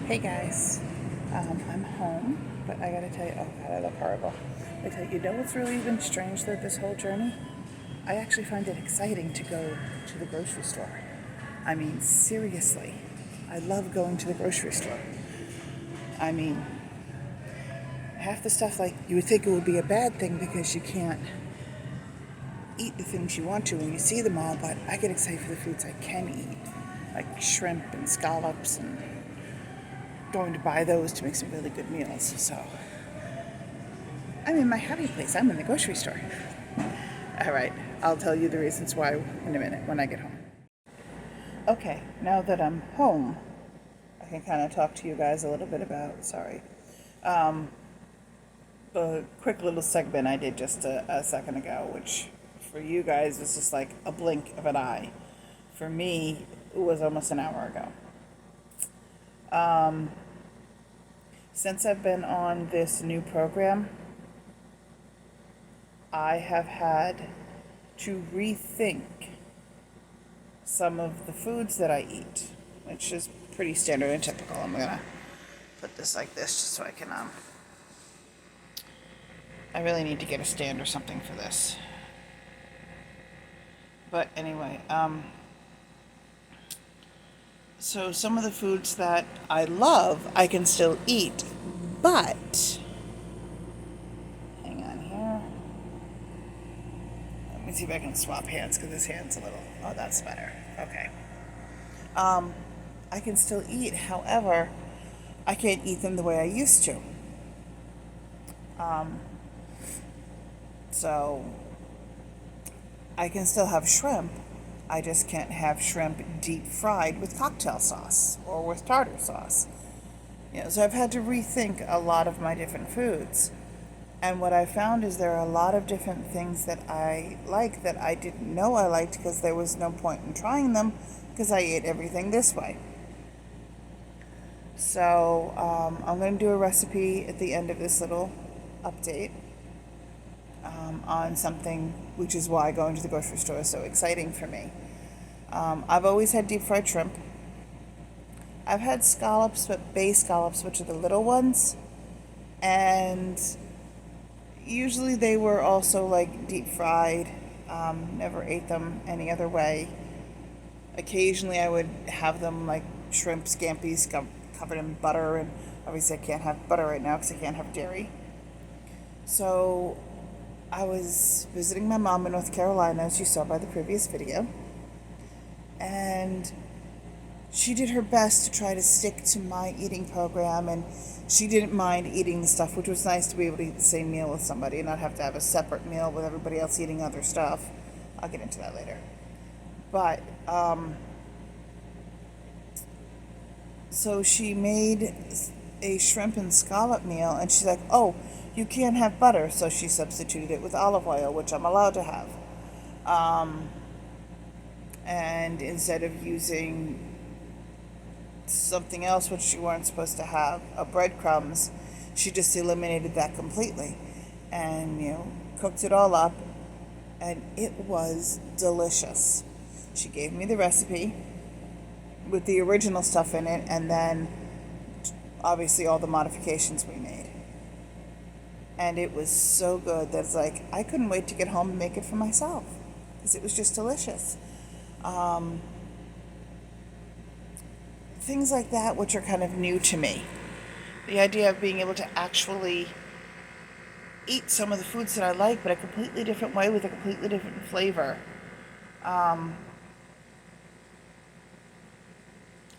Hey guys, I'm home, but I gotta tell you, oh god, I look horrible. I tell you, you know what's really been strange though this whole journey? I actually find it exciting to go to the grocery store. I mean, seriously, I love going to the grocery store. I mean, half the stuff like you would think it would be a bad thing because you can't eat the things you want to when you see them all, but I get excited for the foods I can eat, like shrimp and scallops and going to buy those to make some really good meals. So I'm in my happy place. I'm in the grocery store. All right, I'll tell you the reasons why in a minute when I get home. Okay, now that I'm home, I can kind of talk to you guys a little bit about, um, the quick little segment I did just a second ago, which for you guys was just like a blink of an eye. For me, it was almost an hour ago. Since I've been on this new program, I have had to rethink some of the foods that I eat, which is pretty standard and typical. I'm gonna put this like this just so I can, I really need to get a stand or something for this. But anyway, so some of the foods that I love, I can still eat, but, hang on here. Let me see if I can swap hands because this hand's a little, oh, that's better. Okay. I can still eat, however, I can't eat them the way I used to. So I can still have shrimp. I just can't have shrimp deep fried with cocktail sauce or with tartar sauce. So I've had to rethink a lot of my different foods. And what I found is there are a lot of different things that I like that I didn't know I liked because there was no point in trying them because I ate everything this way. So I'm going to do a recipe at the end of this little update on something, which is why going to the grocery store is so exciting for me. I've always had deep fried shrimp. I've had scallops, but bay scallops, which are the little ones. And usually they were also like deep fried. Never ate them any other way. Occasionally I would have them like shrimp scampi's covered in butter, and obviously I can't have butter right now because I can't have dairy. So I was visiting my mom in North Carolina, as you saw by the previous video, and she did her best to try to stick to my eating program, and she didn't mind eating the stuff, which was nice to be able to eat the same meal with somebody and not have to have a separate meal with everybody else eating other stuff. I'll get into that later. But, so she made a shrimp and scallop meal, and she's like, oh, you can't have butter, so she substituted it with olive oil, which I'm allowed to have. And instead of using something else which you weren't supposed to have, breadcrumbs, she just eliminated that completely and cooked it all up, and it was delicious. She gave me the recipe with the original stuff in it, and then obviously all the modifications we made, and it was so good that it's like I couldn't wait to get home and make it for myself because it was just delicious. Things like that, which are kind of new to me. The idea of being able to actually eat some of the foods that I like, but a completely different way with a completely different flavor. I've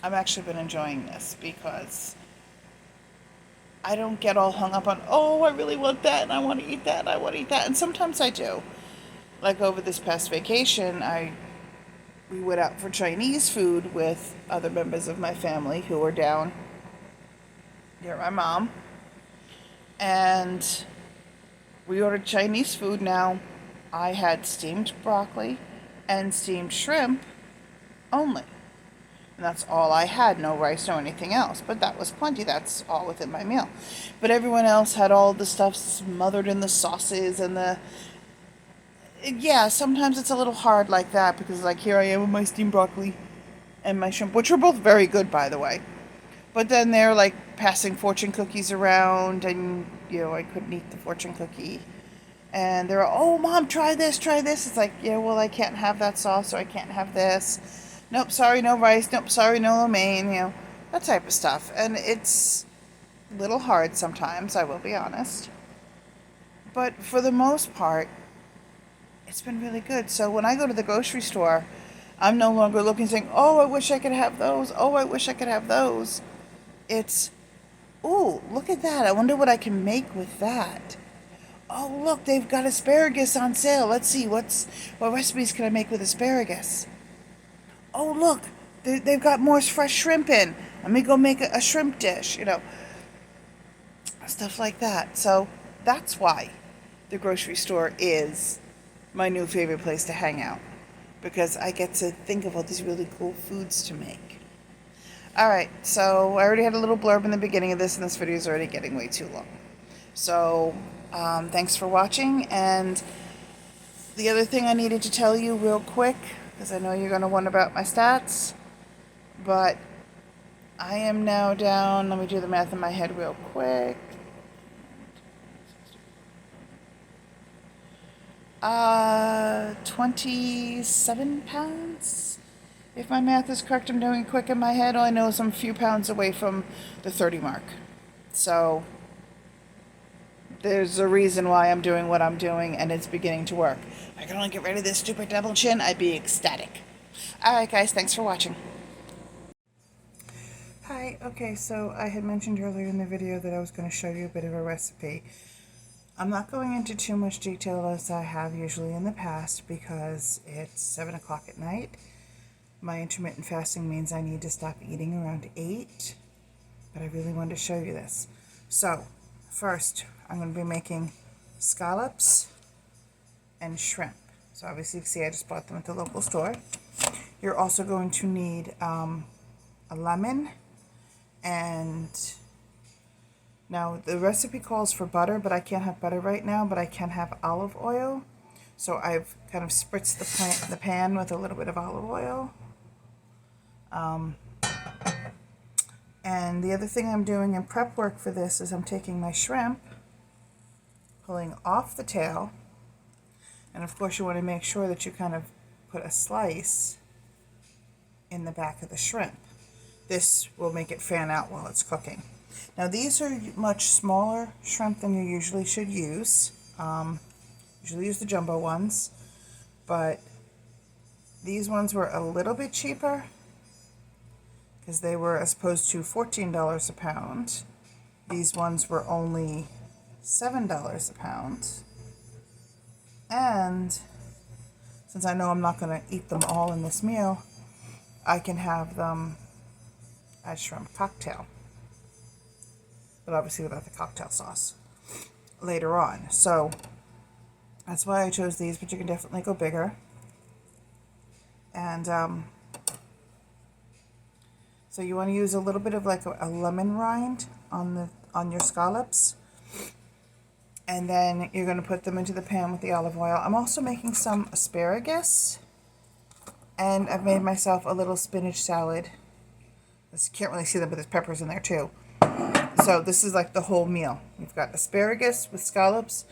actually been enjoying this because I don't get all hung up on, oh, I really want that and I want to eat that and I want to eat that. And sometimes I do. Like over this past vacation, we went out for Chinese food with other members of my family who were down near my mom. And we ordered Chinese food. Now, I had steamed broccoli and steamed shrimp only. And that's all I had, no rice, no anything else. But that was plenty. That's all within my meal. But everyone else had all the stuff smothered in the sauces and yeah, sometimes it's a little hard like that because, like, here I am with my steamed broccoli and my shrimp, which are both very good, by the way. But then they're like passing fortune cookies around, and I couldn't eat the fortune cookie. And they're, oh, Mom, try this, try this. It's like, yeah, well, I can't have that sauce, or I can't have this. Nope, sorry, no rice. Nope, sorry, no lo mein, that type of stuff. And it's a little hard sometimes, I will be honest. But for the most part, it's been really good. So when I go to the grocery store, I'm no longer looking saying, oh, I wish I could have those. Oh, I wish I could have those. It's, ooh, look at that. I wonder what I can make with that. Oh, look, they've got asparagus on sale. Let's see, what recipes can I make with asparagus? Oh, look, they've got more fresh shrimp in. Let me go make a shrimp dish, stuff like that. So that's why the grocery store is my new favorite place to hang out, because I get to think of all these really cool foods to make. All right, so I already had a little blurb in the beginning of this, and this video is already getting way too long. So thanks for watching. And the other thing I needed to tell you real quick, because I know you're going to wonder about my stats, but I am now down, let me do the math in my head real quick. 27 pounds? If my math is correct, I'm doing it quick in my head. All I know is I'm a few pounds away from the 30 mark. So there's a reason why I'm doing what I'm doing, and it's beginning to work. If I could only get rid of this stupid double chin, I'd be ecstatic. Alright guys, thanks for watching. Hi, okay, so I had mentioned earlier in the video that I was going to show you a bit of a recipe. I'm not going into too much detail as I have usually in the past, because it's 7 o'clock at night. My intermittent fasting means I need to stop eating around 8, but I really wanted to show you this. So, first, I'm going to be making scallops and shrimp. So obviously you can see I just bought them at the local store. You're also going to need a lemon, and now the recipe calls for butter, but I can't have butter right now, but I can have olive oil. So I've kind of spritzed the pan with a little bit of olive oil. And the other thing I'm doing in prep work for this is I'm taking my shrimp, pulling off the tail, and of course you want to make sure that you kind of put a slice in the back of the shrimp. This will make it fan out while it's cooking. Now these are much smaller shrimp than you usually should use. Usually use the jumbo ones, but these ones were a little bit cheaper because they were, as opposed to $14 a pound, these ones were only $7 a pound. And since I know I'm not going to eat them all in this meal, I can have them as shrimp cocktail, but obviously without the cocktail sauce later on. So that's why I chose these, but you can definitely go bigger. And so you want to use a little bit of like a lemon rind on your scallops, and then you're going to put them into the pan with the olive oil. I'm also making some asparagus, and I've made myself a little spinach salad. You can't really see them, but there's peppers in there too. So this is like the whole meal. You've got asparagus with scallops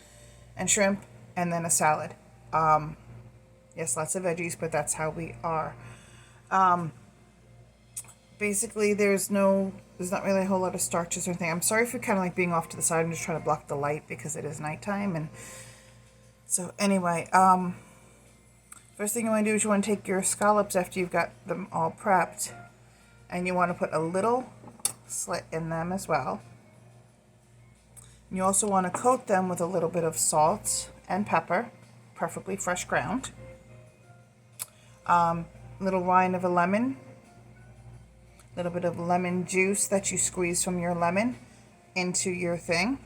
and shrimp, and then a salad. Yes, lots of veggies, but that's how we are. Basically, there's not really a whole lot of starches or anything. I'm sorry for kind of like being off to the side. I'm just trying to block the light because it is nighttime. And so anyway, first thing you want to do is you want to take your scallops after you've got them all prepped, and you want to put a little slit in them as well. And you also want to coat them with a little bit of salt and pepper, preferably fresh ground. Little rind of a lemon, little bit of lemon juice that you squeeze from your lemon into your thing.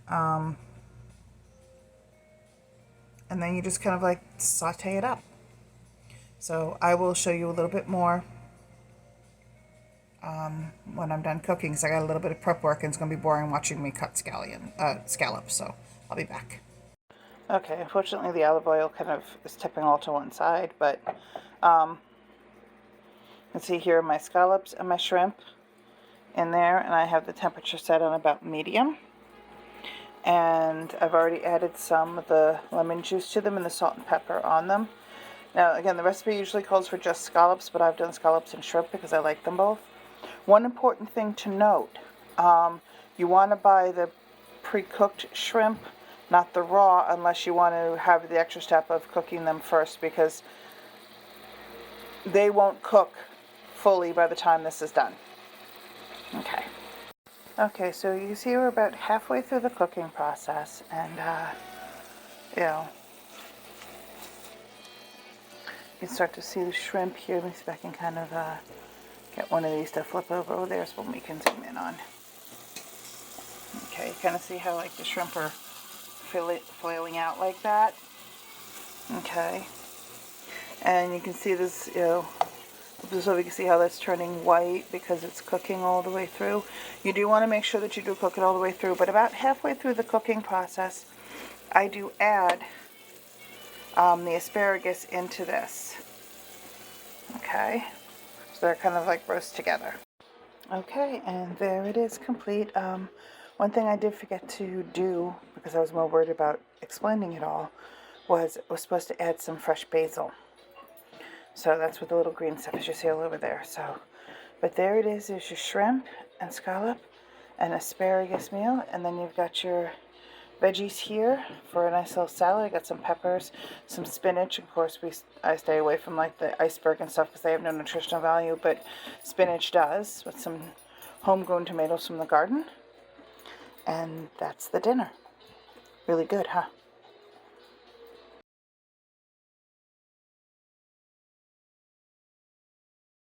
And then you just kind of like saute it up. So I will show you a little bit more when I'm done cooking, because I got a little bit of prep work and it's going to be boring watching me cut scallops, so I'll be back. Okay, unfortunately the olive oil kind of is tipping all to one side, but you can see here my scallops and my shrimp in there, and I have the temperature set on about medium. And I've already added some of the lemon juice to them and the salt and pepper on them. Now, again, the recipe usually calls for just scallops, but I've done scallops and shrimp because I like them both. One important thing to note, you want to buy the pre-cooked shrimp, not the raw, unless you want to have the extra step of cooking them first, because they won't cook fully by the time this is done. Okay. Okay, so you see we're about halfway through the cooking process, and, you know, you can start to see the shrimp here. Let me see if I can kind of get one of these to flip over. Oh, there's one we can zoom in on. Okay, you kind of see how, like, the shrimp are flailing out like that. Okay. And you can see this, you know, so we can see how that's turning white because it's cooking all the way through. You do want to make sure that you do cook it all the way through, but about halfway through the cooking process, I do add the asparagus into this. Okay, so they're kind of like roast together. Okay, and there it is, complete. One thing I did forget to do, because I was more worried about explaining it all, was I was supposed to add some fresh basil. So that's what the little green stuff is you see all over there. So, but there it is. There's your shrimp and scallop and asparagus meal. And then you've got your veggies here for a nice little salad. I got some peppers, some spinach. Of course, I stay away from like the iceberg and stuff because they have no nutritional value, but spinach does, with some homegrown tomatoes from the garden. And that's the dinner. Really good, huh?